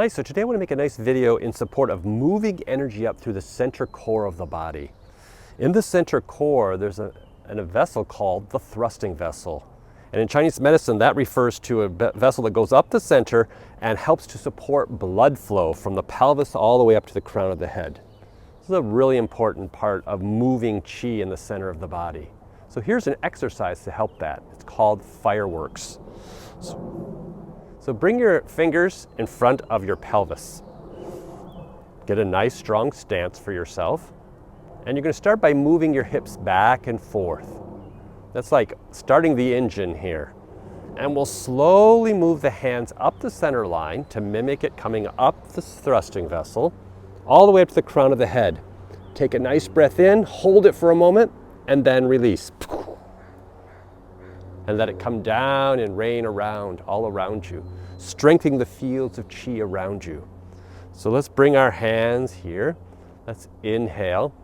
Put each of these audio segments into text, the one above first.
Hi, so today I want to make a nice video in support of moving energy up through the center core of the body. In the center core, there's a vessel called the thrusting vessel. And in Chinese medicine, that refers to a vessel that goes up the center and helps to support blood flow from the pelvis all the way up to the crown of the head. This is a really important part of moving qi in the center of the body. So here's an exercise to help that. It's called fireworks. So bring your fingers in front of your pelvis. Get a nice strong stance for yourself. And you're going to start by moving your hips back and forth. That's like starting the engine here. And we'll slowly move the hands up the center line to mimic it coming up the thrusting vessel, all the way up to the crown of the head. Take a nice breath in, hold it for a moment, and then release. And let it come down and rain around, all around you, strengthening the fields of qi around you. So let's bring our hands here. Let's inhale.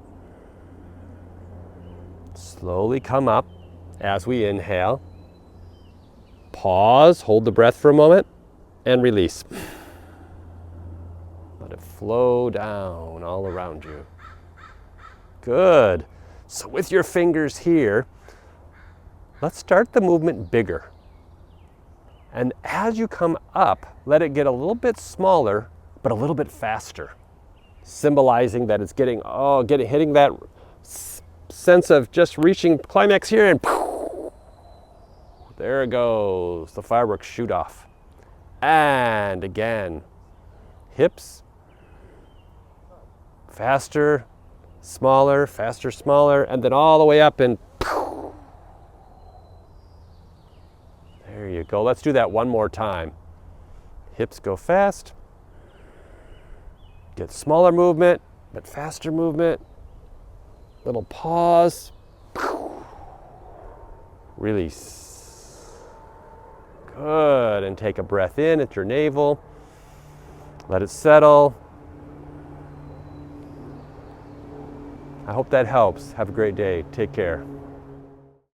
Slowly come up as we inhale. Pause, hold the breath for a moment, and release. Let it flow down all around you. Good. So with your fingers here, let's start the movement bigger. And as you come up, let it get a little bit smaller, but a little bit faster, symbolizing that it's hitting that sense of just reaching climax here, and there it goes. The fireworks shoot off. And again, hips, faster, smaller, faster, smaller, and then all the way up and there you go. Let's do that one more time. Hips go fast. Get smaller movement, but faster movement. Little pause. Release. Good. And take a breath in at your navel. Let it settle. I hope that helps. Have a great day. Take care.